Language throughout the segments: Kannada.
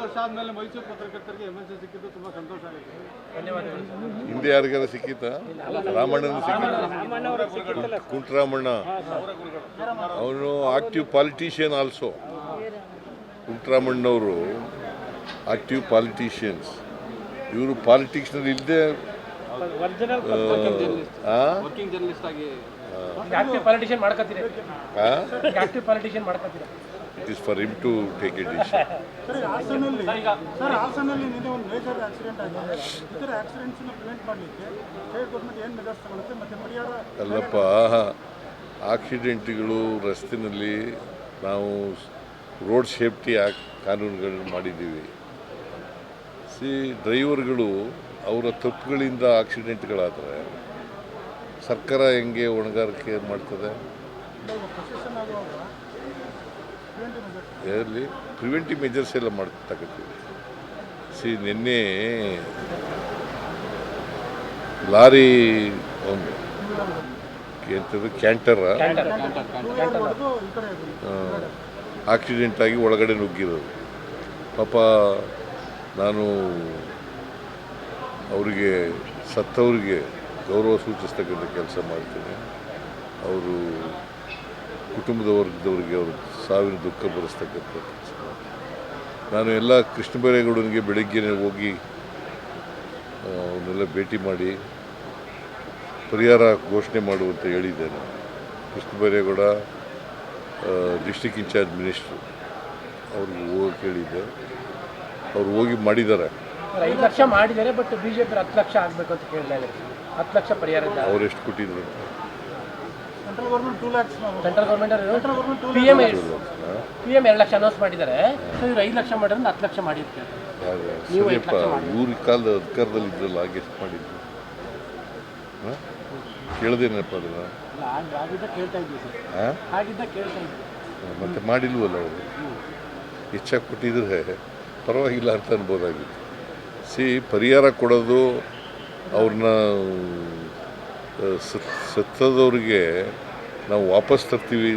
ವರ್ಷ ಆದಮೇಲೆ ಮೈಸೂರು ಪತ್ರಕರ್ತರಿಗೆ MLC ಸಿಕ್ಕಿದ್ದು ತುಂಬ ಸಂತೋಷ ಆಗುತ್ತೆ. ಧನ್ಯವಾದಗಳು. ಹಿಂದೆ ಯಾರಿಗಾರ ಸಿಕ್ಕಿತ್ತಾ? ರಾಮಣ್ಣನ ಸಿಕ್ಕಿತ್ತು, ಕುಂಟರಾಮಣ್ಣ. ಅವನು ಆಕ್ಟಿವ್ ಪಾಲಿಟಿಷಿಯನ್ ಆಲ್ಸೋ. ಕುಂಟರಾಮಣ್ಣವರು ಆಕ್ಟಿವ್ ಪಾಲಿಟಿಷಿಯನ್ಸ್. ಇವರು ಪಾಲಿಟಿಕ್ಸ್ನಲ್ಲಿ ಇಲ್ಲದೆ ವರ್ಕಿಂಗ್ ಜರ್ನಲಿಸ್ಟ್ ಆಗಿ ಆಕ್ಟಿವ್ ಪಾಲಿಟಿಷಿಯನ್ ಮಾಡ್ಕೊತೀರಿ. ಆಕ್ಟಿವ್ ಪಾಲಿಟಿಷಿಯನ್ ಮಾಡ್ಕೊತೀರಿ. It is for him to take a decision. Sir ಹಾಸನಲ್ಲಿ ನಿನ್ನೆ ಒಂದು ಮೇಜರ್ ಆಕ್ಸಿಡೆಂಟ್ ಆಗಿದೆ. ಇತರ ಆಕ್ಸಿಡೆಂಟ್ಸ್ನ ಪ್ರಿವೆಂಟ್ ಮಾಡಲಿಕ್ಕೆ ಸ್ಟೇಟ್ ಗೌರ್ಮೆಂಟ್ ಏನು ಮೆಜರ್ಸ್ ತಗೊಳುತ್ತೆ ಮತ್ತು ಪರಿಹಾರ? ಅಲ್ಲಪ್ಪ, ಆಕ್ಸಿಡೆಂಟ್ಗಳು ರಸ್ತೆಯಲ್ಲಿ ನಾವು ರೋಡ್ ಸೇಫ್ಟಿ ಕಾನೂನುಗಳನ್ನು ಮಾಡಿದ್ದೀವಿ. ಡ್ರೈವರ್ಗಳು ಅವರ ತಪ್ಪುಗಳಿಂದ ಆಕ್ಸಿಡೆಂಟ್ಗಳಾದರೆ ಸರ್ಕಾರ ಹೆಂಗೆ ಹೊಣೆಗಾರಿಕೆ ಮಾಡ್ತದೆ? ಅದರಲ್ಲಿ ಪ್ರಿವೆಂಟಿವ್ ಮೆಜರ್ಸ್ ಎಲ್ಲ ಮಾಡ್ತಕ್ಕಂಥದ್ದು. ನಿನ್ನೆ ಲಾರಿ ಒಂದು ಎಂಥದ್ದು ಕ್ಯಾಂಟರ್ ಆಕ್ಸಿಡೆಂಟ್ ಆಗಿ ಒಳಗಡೆ ನುಗ್ಗಿರೋದು. ಪಾಪ ನಾನು ಅವರಿಗೆ ಸತ್ತವರಿಗೆ ಗೌರವ ಸೂಚಿಸ್ತಕ್ಕಂಥ ಕೆಲಸ ಮಾಡ್ತೀನಿ. ಅವರು ಕುಟುಂಬದ ವರ್ಗದವರಿಗೆ ಅವರು ಸಾವಿನ ದುಃಖ ಬರೆಸ್ತಕ್ಕಂಥ ಕೆಲಸ. ನಾನು ಎಲ್ಲ ಕೃಷ್ಣ ಬೈರೇಗೌಡನಿಗೆ ಬೆಳಗ್ಗೆನೇ ಹೋಗಿ ಅವನ್ನೆಲ್ಲ ಭೇಟಿ ಮಾಡಿ ಪರಿಹಾರ ಘೋಷಣೆ ಮಾಡುವಂತ ಹೇಳಿದ್ದೇನೆ. Krishna Byregowda district in charge minister ಅವ್ರಿಗೆ ಹೋಗಿ ಕೇಳಿದ್ದೆ. ಅವ್ರು ಹೋಗಿ ಮಾಡಿದ್ದಾರೆ. 5 ಲಕ್ಷ ಮಾಡಿದ್ದಾರೆ. ಬಟ್ ಬಿಜೆಪಿ 10 ಲಕ್ಷ ಆಗಬೇಕು ಅಂತ ಕೇಳಿದ್ದಾರೆ. 10 ಲಕ್ಷ ಪರಿಹಾರ ಅವ್ರು ಎಷ್ಟು ಕೊಟ್ಟಿದ್ರು? Central government 2 lakhs. Central government PM 2 lakh announce ಮಾಡಿದ್ದಾರೆ. ಸೊ ಇವ್ರು 5 ಲಕ್ಷ ಮಾಡಿದ್ರೆ 10 ಲಕ್ಷ ಮಾಡಿರ್ತಾರೆ. ಸರಿಯಪ್ಪ, ಇವ್ರ ಕಾಲದ ಅಧಿಕಾರದಲ್ಲಿ ಇದ್ರಲ್ಲ, ಆಗ ಎಷ್ಟು ಮಾಡಿದ್ರು? ಕೇಳ್ದೇನಪ್ಪ ಅದನ್ನ? ಮತ್ತೆ ಮಾಡಿಲ್ವಲ್ಲ ಅವರು. ಹೆಚ್ಚಾಗಿ ಕೊಟ್ಟಿದ್ರೆ ಪರವಾಗಿಲ್ಲ ಅಂತ ಅನ್ಬೋದಾಗಿತ್ತು. ಪರಿಹಾರ ಕೊಡೋದು ಅವ್ರನ್ನ ಸತ್ತದವ್ರಿಗೆ ನಾವು ವಾಪಸ್ ತರ್ತೀವಿ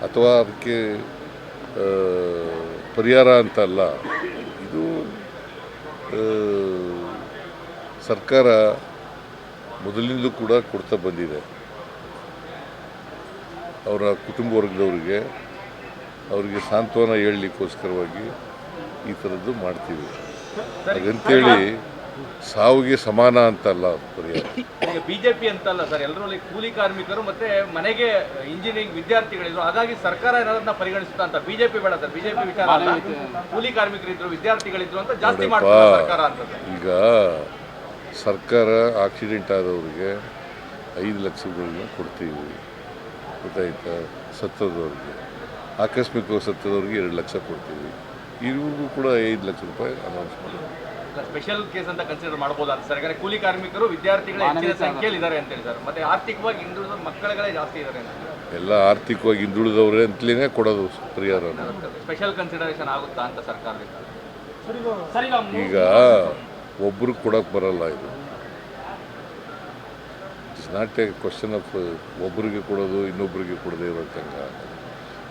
ಅಥವಾ ಅದಕ್ಕೆ ಪರಿಹಾರ ಅಂತ ಅಲ್ಲ. ಇದು ಸರ್ಕಾರ ಮೊದಲಿಂದಲೂ ಕೂಡ ಕೊಡ್ತಾ ಬಂದಿದೆ. ಅವರ ಕುಟುಂಬ ವರ್ಗದವರಿಗೆ ಅವರಿಗೆ ಸಾಂತ್ವನ ಹೇಳಲಿಕ್ಕೋಸ್ಕರವಾಗಿ ಈ ಥರದ್ದು ಮಾಡ್ತೀವಿ. ಹಾಗಂತೇಳಿ ಸಾವಿಗೆ ಸಮಾನ ಅಂತಲ್ಲ ಪರಿಹಾರ. ಈಗ ಬಿಜೆಪಿ ಅಂತಲ್ಲ ಸರ್, ಎಲ್ಲರೂ ಕೂಲಿ ಕಾರ್ಮಿಕರು ಮತ್ತೆ ಮನೆಗೆ ಇಂಜಿನಿಯರಿಂಗ್ ವಿದ್ಯಾರ್ಥಿಗಳಿದ್ರು. ಹಾಗಾಗಿ ಸರ್ಕಾರ ಏನಾದ್ರನ್ನ ಪರಿಗಣಿಸುತ್ತಾ ಅಂತ. ಬಿಜೆಪಿ ಬೇಡ ಸರ್, ಬಿಜೆಪಿ ವಿಚಾರ ಅಲ್ಲ. ಕೂಲಿ ಕಾರ್ಮಿಕರಿದ್ರು, ವಿದ್ಯಾರ್ಥಿಗಳಿದ್ರು ಅಂತ ಜಾಸ್ತಿ ಮಾಡ್ತಾರೆ ಸರ್ಕಾರ ಅಂತ. ಈಗ ಸರ್ಕಾರ ಆಕ್ಸಿಡೆಂಟ್ ಆದವ್ರಿಗೆ 5 ಲಕ್ಷಗಳನ್ನ ಕೊಡ್ತೀವಿ, ಗೊತ್ತಾಯ್ತಾ? ಸತ್ತದವ್ರಿಗೆ, ಆಕಸ್ಮಿಕವಾಗಿ ಸತ್ತದವ್ರಿಗೆ 2 ಲಕ್ಷ ಕೊಡ್ತೀವಿ. ಇವ್ರಿಗೂ ಕೂಡ 5 ಲಕ್ಷ ರೂಪಾಯಿ ಅನೌನ್ಸ್ ಮಾಡಿದ್ದೀವಿ. ಸ್ಪೆಷಲ್ ಕೇಸ್ ಅಂತ ಕನ್ಸಿಡರ್ ಮಾಡ್ಬೋದಾ ಸರ್? ಯಾಕಂದ್ರೆ ಕೂಲಿ ಕಾರ್ಮಿಕರು ವಿದ್ಯಾರ್ಥಿಗಳ ಹೆಚ್ಚಿನ ಸಂಖ್ಯೆಯಲ್ಲಿ ಇದ್ದಾರೆ ಅಂತೇಳಿ ಸರ್. ಮತ್ತೆ ಆರ್ಥಿಕವಾಗಿ ಹಿಂದುಳಿದ ಮಕ್ಕಳುಗಳೇ ಜಾಸ್ತಿ ಇದ್ದಾರೆ. ಎಲ್ಲ ಆರ್ಥಿಕವಾಗಿ ಹಿಂದುಳಿದವ್ರೆ ಅಂತಲೇ ಕೊಡೋದು ಪರಿಹಾರ. ಸ್ಪೆಷಲ್ ಕನ್ಸಿಡರೇಷನ್ ಆಗುತ್ತಾ ಅಂತ ಸರ್ಕಾರದಿಂದ? ಈಗ ಒಬ್ರು ಕೊಡೋಕೆ ಬರಲ್ಲ. ಇದು it's not A question of ಒಬ್ಬರಿಗೆ ಕೊಡೋದು ಇನ್ನೊಬ್ಬರಿಗೆ ಕೊಡದೇ ಇರೋಕ್ಕಂಗ.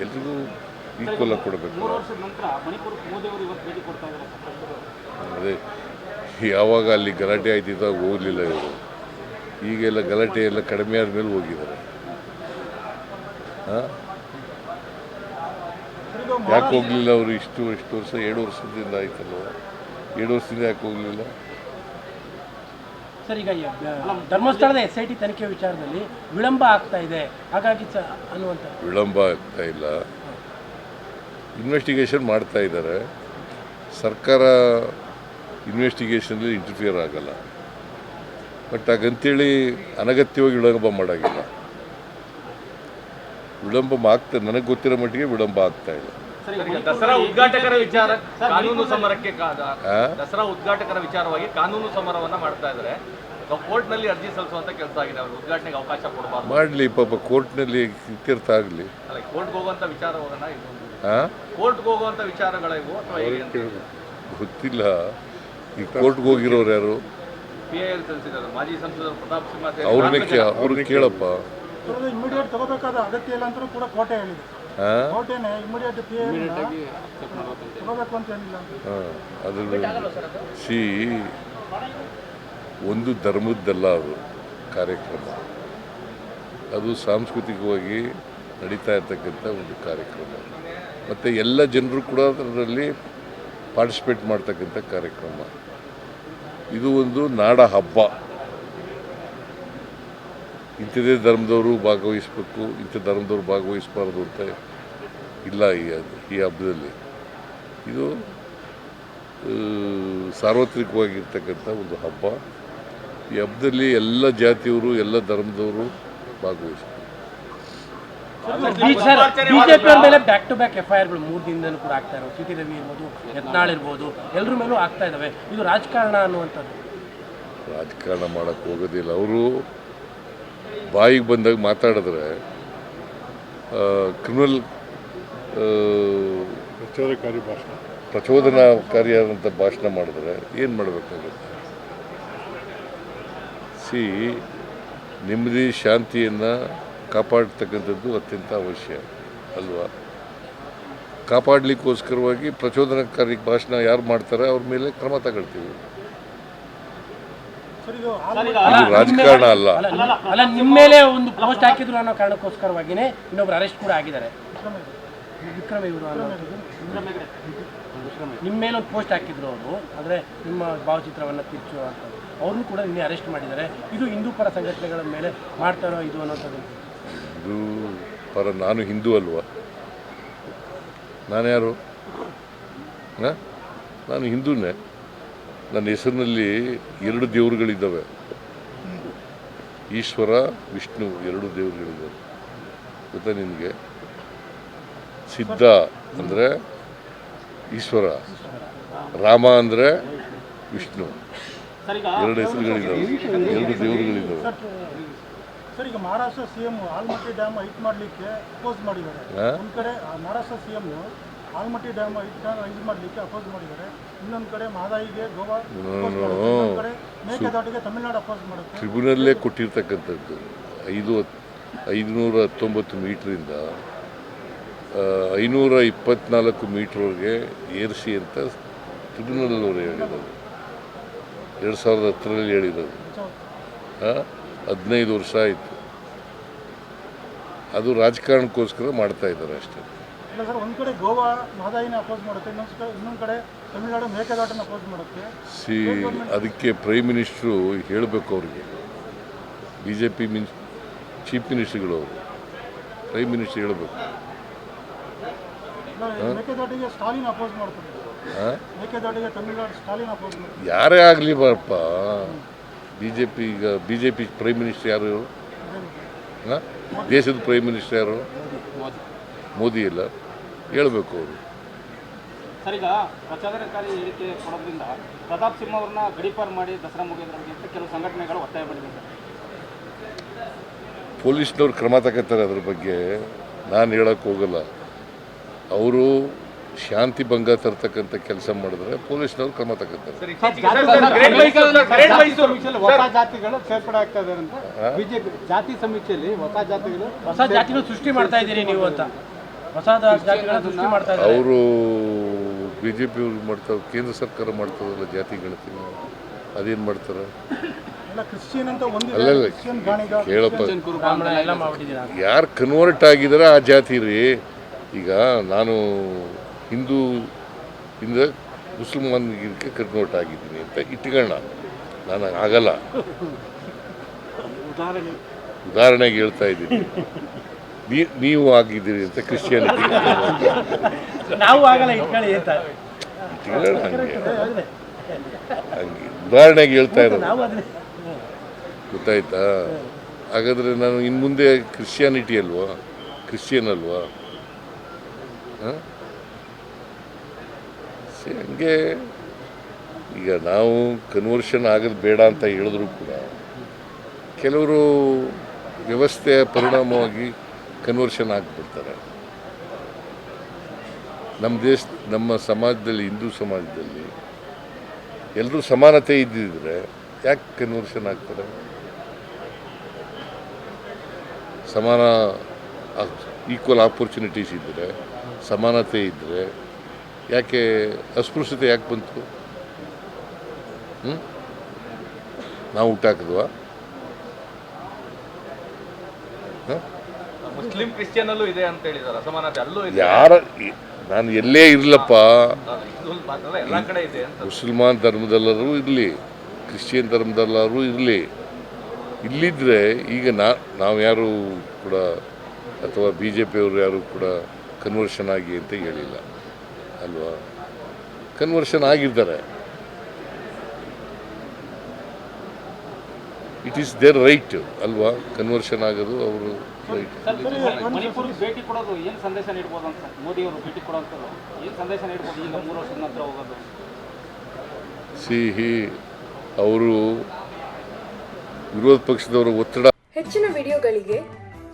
ಎಲ್ರಿಗೂ ಈಕ್ವಲ್ ಆಗಿ ಕೊಡಬೇಕು. ಅದೇ ಯಾವಾಗ ಅಲ್ಲಿ ಗಲಾಟೆ ಆಯ್ತಿದ್ದಾಗ ಹೋಗಲಿಲ್ಲ ಇವರು. ಈಗೆಲ್ಲ ಗಲಾಟೆ ಎಲ್ಲ ಕಡಿಮೆ ಆದಮೇಲೆ ಹೋಗಿದ್ದಾರೆ. ಯಾಕೆ ಹೋಗಲಿಲ್ಲ ಅವರು? ಎಷ್ಟು ವರ್ಷ, 7 ವರ್ಷದಿಂದ ಆಯ್ತಲ್ವ? 7 ವರ್ಷದಿಂದ ಯಾಕೆ ಹೋಗಲಿಲ್ಲ ಸರ್? ಈಗ ಧರ್ಮಸ್ಥಳದ SIT ತನಿಖೆ ವಿಚಾರದಲ್ಲಿ ವಿಳಂಬ ಆಗ್ತಾ ಇದೆ, ಹಾಗಾಗಿ ಅನ್ನುವಂಥ. ವಿಳಂಬ ಆಗ್ತಾ ಇಲ್ಲ, ಇನ್ವೆಸ್ಟಿಗೇಷನ್ ಮಾಡ್ತಾ ಇದ್ದಾರೆ. ಸರ್ಕಾರ ಇನ್ವೆಸ್ಟಿಗೇಷನಲ್ಲಿ ಇಂಟರ್ಫಿಯರ್ ಆಗಲ್ಲ. ಬಟ್ ಹಾಗಂತೇಳಿ ಅನಗತ್ಯವಾಗಿ ವಿಳಂಬ ಮಾಡೋಂಗಿಲ್ಲ. ವಿಳಂಬ ಆಗ್ತಾ, ನನಗೆ ಗೊತ್ತಿರೋ ಮಟ್ಟಿಗೆ ವಿಳಂಬ ಆಗ್ತಾ ಇಲ್ಲ. ದಸರಾ ಉದ್ಘಾಟಕರ ವಿಚಾರ ಕಾನೂನು ಸಮರಕ್ಕೆ ದಸರಾ ಉದ್ಘಾಟಕರ ವಿಚಾರವಾಗಿ ಕಾನೂನು ಸಮರವನ್ನ ಮಾಡ್ತಾ ಇದ್ದಾರೆ. ಕೋರ್ಟ್ನಲ್ಲಿ ಅರ್ಜಿ ಸಲ್ಲಿಸುವಂತ ಕೆಲಸ ಆಗಿದೆ. ಅವರು ಉದ್ಘಾಟನೆಗೆ ಅವಕಾಶ ಕೊಡಬಾರ್ದು. ಮಾಡಲಿ ಪಾಪ, ಕೋರ್ಟ್ನಲ್ಲಿ ಇತ್ಯರ್ಥ ಆಗಲಿ. ಅಲ್ಲ, ಕೋರ್ಟ್ಗೆ ಹೋಗುವಂತ ವಿಚಾರವನ್ನ ಇದು ಕೋರ್ಟ್ಗೆ ಹೋಗುವಂತ ವಿಚಾರಗಳ ಇವು ಅಥವಾ ಗೊತ್ತಿಲ್ಲ. ಈ ಕೋರ್ಟ್ಗೆ ಹೋಗಿರೋರು ಯಾರು? PIL ಸಲ್ಲಿಸಿದ್ದಾರೆ ಮಾಜಿ ಸಂಸದರು ಪ್ರತಾಪ್ ಸಿಂಹ. ಅವ್ರನ್ನ ಕೇಳಪ್ಪ. ಇಮಿಡಿಯೇಟ್ ತಗೋಬೇಕಾದ ಅಗತ್ಯ ಇಲ್ಲ ಅಂತ ಕೂಡ ಕೋರ್ಟೇ ಹೇಳಿದೆ. ಕೋಟೆನೆ ಇಮಿಡಿಯೇಟ್ ತಗೋಬೇಕು ಅಂತ ಏನಿಲ್ಲ. ಅದ್ರ ಸಿ ಒಂದು ಧರ್ಮದ್ದಲ್ಲ ಅದು ಕಾರ್ಯಕ್ರಮ, ಅದು ಸಾಂಸ್ಕೃತಿಕವಾಗಿ ನಡೀತಾ ಇರ್ತಕ್ಕಂಥ ಒಂದು ಕಾರ್ಯಕ್ರಮ. ಮತ್ತು ಎಲ್ಲ ಜನರು ಕೂಡ ಅದರಲ್ಲಿ ಪಾರ್ಟಿಸಿಪೇಟ್ ಮಾಡ್ತಕ್ಕಂಥ ಕಾರ್ಯಕ್ರಮ. ಇದು ಒಂದು ನಾಡ ಹಬ್ಬ. ಇಂಥದೇ ಧರ್ಮದವರು ಭಾಗವಹಿಸಬೇಕು, ಇಂಥ ಧರ್ಮದವರು ಭಾಗವಹಿಸಬಾರ್ದು ಅಂತ ಇಲ್ಲ ಈ ಹಬ್ಬದಲ್ಲಿ. ಇದು ಸಾರ್ವತ್ರಿಕವಾಗಿರ್ತಕ್ಕಂಥ ಒಂದು ಹಬ್ಬ. ಈ ಹಬ್ಬದಲ್ಲಿ ಎಲ್ಲ ಜಾತಿಯವರು ಎಲ್ಲ ಧರ್ಮದವರು ಭಾಗವಹಿಸಬೇಕು. ಬಿಜೆಪಿ ಅವ್ರ ಮೇಲೆ ಬ್ಯಾಕ್ ಟು ಬ್ಯಾಕ್ FIRಗಳು 3 ದಿನದಲ್ಲೂ ಕೂಡ ಆಗ್ತಾ ಇರೋದು. CT ರವಿ ಇರ್ಬೋದು, ಯತ್ನಾಳ್ ಇರ್ಬೋದು, ಎಲ್ಲರ ಮೇಲೂ ಆಗ್ತಾ ಇದ್ದಾವೆ. ಇದು ರಾಜಕಾರಣ ಅನ್ನುವಂಥದ್ದು. ರಾಜಕಾರಣ ಮಾಡೋಕ್ಕೆ ಹೋಗೋದಿಲ್ಲ. ಅವರು ಬಾಯಿಗೆ ಬಂದಾಗ ಮಾತಾಡಿದ್ರೆ ಕ್ರಿಮಿನಲ್ ಪ್ರಚೋದನಾಕಾರಿಯಾದಂಥ ಭಾಷಣ ಮಾಡಿದ್ರೆ ಏನು ಮಾಡಬೇಕಾಗುತ್ತೆ? ನೆಮ್ಮದಿ ಶಾಂತಿಯನ್ನು ಕಾಪಾಡ್ತಕ್ಕಂಥದ್ದು ಅತ್ಯಂತ ಅವಶ್ಯ ಅಲ್ವಾ? ಕಾಪಾಡಲಿಕ್ಕೋಸ್ಕರವಾಗಿ ಪ್ರಚೋದನಕಾರಿ ಭಾಷಣ ಯಾರು ಮಾಡ್ತಾರೆ ಅವ್ರ ಮೇಲೆ ಕ್ರಮ ತಗೊಳ್ತೀವಿ. ಇದು ರಾಜಕಾರಣ ಅಲ್ಲ. ಅಲ್ಲ, ನಿಮ್ಮ ಮೇಲೆ ಒಂದು ಪೋಸ್ಟ್ ಹಾಕಿದ್ರು ಅನ್ನೋ ಕಾರಣಕ್ಕೋಸ್ಕರವಾಗಿನೇ ಇನ್ನೊಬ್ರು ಅರೆಸ್ಟ್ ಕೂಡ ಆಗಿದ್ದಾರೆ. ವಿಕ್ರಮ್ ಇವರು ನಿಮ್ಮ ಮೇಲೆ ಒಂದು ಪೋಸ್ಟ್ ಹಾಕಿದ್ರು ಅವರು, ಅಂದರೆ ನಿಮ್ಮ ಭಾವಚಿತ್ರವನ್ನು ತಿರ್ಚು ಅಂತ, ಅವ್ರನ್ನೂ ಕೂಡ ನಿನ್ನೆ ಅರೆಸ್ಟ್ ಮಾಡಿದ್ದಾರೆ. ಇದು ಹಿಂದೂ ಪರ ಸಂಘಟನೆಗಳ ಮೇಲೆ ಮಾಡ್ತಾರೋ ಇದು ಅನ್ನೋಂಥದ್ದು. ಹಿಂದೂ ಪರ ನಾನು ಹಿಂದೂ ಅಲ್ವಾ? ನಾನು ಯಾರು? ನಾನು ಹಿಂದೂನೇ. ನನ್ನ ಹೆಸರಿನಲ್ಲಿ 2 ದೇವರುಗಳಿದ್ದಾವೆ, ಈಶ್ವರ ವಿಷ್ಣು 2 ದೇವರುಗಳಿದ್ದಾವೆ. ಗೊತ್ತಾ ನಿನಗೆ? ಸಿದ್ಧ ಅಂದರೆ ಈಶ್ವರ, ರಾಮ ಅಂದರೆ ವಿಷ್ಣು, 2 ಹೆಸರುಗಳಿದ್ದಾವೆ, 2 ದೇವರುಗಳಿದ್ದಾವೆ. ಸರ್, ಈಗ Maharashtra CM Almatti dam height ಮಾಡಲಿಕ್ಕೆ ಅಪೋಸ್ ಮಾಡಿದ್ದಾರೆ. ಒಂದು ಕಡೆ Maharashtra CM Almatti dam height ಮಾಡಲಿಕ್ಕೆ ಅಪೋಸ್ ಮಾಡಿದ್ದಾರೆ, ಇನ್ನೊಂದು ಕಡೆ ಮಹದಾಯಿಗೆ ಗೋವಾ, ಇನ್ನೊಂದು ಕಡೆ ಮೇಕೆದಾಟಿಗೆ ತಮಿಳುನಾಡು ಅಪೋಸ್ ಮಾಡುತ್ತೆ. ಟ್ರಿಬ್ಯುನಲ್ಲೇ ಕೊಟ್ಟಿರ್ತಕ್ಕಂಥದ್ದು 519 ಮೀಟ್ರಿಂದ 524 ಮೀಟ್ರ್ವರೆಗೆ ಏರಿಸಿ ಅಂತ ಟ್ರಿಬ್ಯುನಲ್ ಹೇಳಿರೋದು. 2010ರಲ್ಲಿ ಹೇಳಿರೋದು. 15 ವರ್ಷ ಆಯಿತು. ಅದು ರಾಜಕಾರಣಕ್ಕೋಸ್ಕರ ಮಾಡ್ತಾ ಇದ್ದಾರೆ ಅಷ್ಟೇ. ಇಲ್ಲ ಸರ್, ಒಂದು ಕಡೆ ಗೋವಾ ಮಹದಾಯಿನ ಅಪೋಸ್ ಮಾಡುತ್ತೆ, ಇನ್ನೊಂದು ಕಡೆ ತಮಿಳುನಾಡು ಮೇಕೆದಾಟನ್ನು ಅಪೋಸ್ ಮಾಡುತ್ತೆ. ಅದಕ್ಕೆ ಪ್ರೈಮ್ ಮಿನಿಸ್ಟ್ರು ಹೇಳಬೇಕು ಅವ್ರಿಗೆ. BJP ಚೀಫ್ ಮಿನಿಸ್ಟ್ರುಗಳು ಅವರು, ಪ್ರೈಮ್ ಮಿನಿಸ್ಟರ್ ಹೇಳಬೇಕು. ಮೇಕೆದಾಟಿಗೆ ಸ್ಟಾಲಿನ್ ಅಪೋಸ್ ಮಾಡ್ತಾರೆ, ಮೇಕೆದಾಟಿಗೆ ತಮಿಳುನಾಡು ಸ್ಟಾಲಿನ್ ಅಪೋಸ್ ಮಾಡ್ತಾರೆ. ಯಾರೇ ಆಗಲಿ ಬರಪ್ಪ, BJP ಪ್ರೈಮ್ ಮಿನಿಸ್ಟರ್ ಯಾರು? ದೇಶದ ಪ್ರೈಮ್ ಮಿನಿಸ್ಟರ್ ಯಾರು? ಮೋದಿ ಇಲ್ಲ. ಹೇಳಬೇಕು ಅವರು. ಸರ್, ಈಗ ಪ್ರಚೋದನಕಾರಿ ಹೇಳಿಕೆ ಕೊಡೋದ್ರಿಂದ ಪ್ರತಾಪ್ ಸಿಂಹ ಅವ್ರನ್ನ ಗಡೀಪಾರು ಮಾಡಿ ದಸರಾ ಮುಗಿಯೋದ್ರ ಬಗ್ಗೆ ಅಂತ ಕೆಲವು ಸಂಘಟನೆಗಳು ಒತ್ತಾಯ ಮಾಡಿದ್ದಾರೆ. ಪೊಲೀಸ್ನವ್ರು ಕ್ರಮ ತಗೋತಾರೆ ಅದ್ರ ಬಗ್ಗೆ, ನಾನು ಹೇಳೋಕ್ಕೆ ಹೋಗಲ್ಲ. ಅವರು ಶಾಂತಿ ಭಂಗ ತರ್ತಕ್ಕಂಥ ಕೆಲಸ ಮಾಡಿದ್ರೆ ಪೊಲೀಸ್ನವ್ರು ಕ್ರಮ ತಗೋತಾರೆ. ಹೊಸ ಜಾತಿಗಳು ಸೇರ್ಪಡೆ ಆಗ್ತಾ ಇದ್ದಾರೆ ಅಂತ ಬಿಜೆಪಿ ಜಾತಿ ಸಮೀಕ್ಷೆಯಲ್ಲಿ ಹೊಸ ಜಾತಿಗಳು ಸೃಷ್ಟಿ ಮಾಡ್ತಾ ಇದ್ದೀರಿ ನೀವು ಅಂತ, ಹೊಸ ಜಾತಿಗಳ ಸೃಷ್ಟಿ ಮಾಡ್ತಾ ಇದ್ದಾರೆ ಅವರು. BJP ಅವ್ರು ಮಾಡ್ತಾರೆ, ಕೇಂದ್ರ ಸರ್ಕಾರ ಮಾಡ್ತಾರಲ್ಲ ಜಾತಿ ಗಣತಿ, ಅದೇನು ಮಾಡ್ತಾರೆ? ಅಲ್ಲಲ್ಲ ಕೇಳಪ್ಪ, ಯಾರು ಕನ್ವರ್ಟ್ ಆಗಿದ್ದಾರೆ ಆ ಜಾತಿ ರೀ. ಈಗ ನಾನು ಹಿಂದೂ ಇಂದ ಮುಸಲ್ಮಾನ್ಗೆ ಕನ್ವರ್ಟ್ ಆಗಿದ್ದೀನಿ ಅಂತ ಇಟ್ಕೊಳ್ಳೋಣ, ನಾನು ಆಗಲ್ಲ. ಉದಾಹರಣೆಗೆ ಹೇಳ್ತಾ ಇದ್ದೀನಿ. ನೀವು ಆಗಿದ್ದೀರಿ ಅಂತ ಕ್ರಿಶ್ಚಿಯಾನಿಟಿ ನಾವು ಆಗಲ್ಲ ಇಟ್ಕೊಳ್ಳಿ ಅಂತ ಇಟ್ಕೊಳ್ಳೋಣ. ಹಂಗೆ ಉದಾಹರಣೆಗೆ ಹೇಳ್ತಾ ಇರೋದು, ಗೊತ್ತಾಯ್ತಾ? ಹಾಗಾದರೆ ನಾನು ಇನ್ನು ಮುಂದೆ ಕ್ರಿಶ್ಚಿಯಾನಿಟಿ ಅಲ್ವಾ, ಕ್ರಿಶ್ಚಿಯನ್ ಅಲ್ವಾ? ಹಂಗೆ ಈಗ ನಾವು ಕನ್ವರ್ಷನ್ ಆಗೋದು ಬೇಡ ಅಂತ ಹೇಳಿದ್ರು ಕೂಡ ಕೆಲವರು ವ್ಯವಸ್ಥೆಯ ಪರಿಣಾಮವಾಗಿ ಕನ್ವರ್ಷನ್ ಆಗಿಬಿಡ್ತಾರೆ. ನಮ್ಮ ಸಮಾಜದಲ್ಲಿ, ಹಿಂದೂ ಸಮಾಜದಲ್ಲಿ ಎಲ್ಲರೂ ಸಮಾನತೆ ಇದ್ದಿದ್ರೆ ಯಾಕೆ ಕನ್ವರ್ಷನ್ ಆಗ್ತಾರೆ? ಈಕ್ವಲ್ ಆಪರ್ಚುನಿಟೀಸ್ ಇದ್ದರೆ, ಸಮಾನತೆ ಇದ್ದರೆ ಯಾಕೆ ಅಸ್ಪೃಶ್ಯತೆ ಯಾಕೆ ಬಂತು? ನಾವು ಹುಟ್ಟಾಕಿದ್ವಾ? ಮುಸ್ಲಿಂ ಕ್ರಿಶ್ಚಿಯನ್ ಅಲ್ಲೂ ಇದೆ ಅಂತ ಹೇಳಿದಾರೆ, ಅಸಮಾನತೆ ಅಲ್ಲೂ ಇದೆ. ನಾನು ಎಲ್ಲೇ ಇರಲಪ್ಪ, ಎಲ್ಲ ಕಡೆ ಇದೆ ಅಂತ. ಮುಸಲ್ಮಾನ್ ಧರ್ಮದಲ್ಲರೂ ಇರಲಿ, ಕ್ರಿಶ್ಚಿಯನ್ ಧರ್ಮದಲ್ಲರೂ ಇರಲಿ, ಇಲ್ಲಿದ್ದರೆ ಈಗ ನಾವು ಯಾರು ಕೂಡ ಅಥವಾ BJP ಅವರು ಯಾರು ಕೂಡ ಕನ್ವರ್ಷನ್ ಆಗಿ ಅಂತ ಹೇಳಿಲ್ಲ ಅಲ್ವಾ? ಕನ್ವರ್ಷನ್ ಆಗಿದ್ದಾರೆ. ಇಟ್ ಈಸ್ ದೇರ್ ರೈಟ್ ಅಲ್ವಾ? ಕನ್ವರ್ಷನ್ ಆಗೋದು ಅವರು ರೈಟ್. ಮಣಿಪುರ್ ಭೇಟಿ ಕೊಡೋದು ಏನು ಸಂದೇಶ ನೀಡ್ಬೋದು ಅಂತ ಮೋದಿ ಅವರು ಭೇಟಿ ಕೊಡೋಂಥದ್ದು ಏನು ಸಂದೇಶ ನೀಡ್ಬೋದು ಈಗ 3 ವರ್ಷದ ನಂತರ ಹೋಗೋದು? ಸಿಹಿ ಅವರು ವಿರೋಧ ಪಕ್ಷದವರ ಒತ್ತಡ. ಹೆಚ್ಚಿನ ವಿಡಿಯೋಗಳಿಗೆ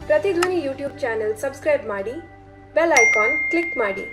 ಪ್ರತಿಧ್ವನಿ ಯೂಟ್ಯೂಬ್ ಚಾನೆಲ್ ಸಬ್ಸ್ಕ್ರೈಬ್ ಮಾಡಿ, ಬೆಲ್ ಐಕಾನ್ ಕ್ಲಿಕ್ ಮಾಡಿ.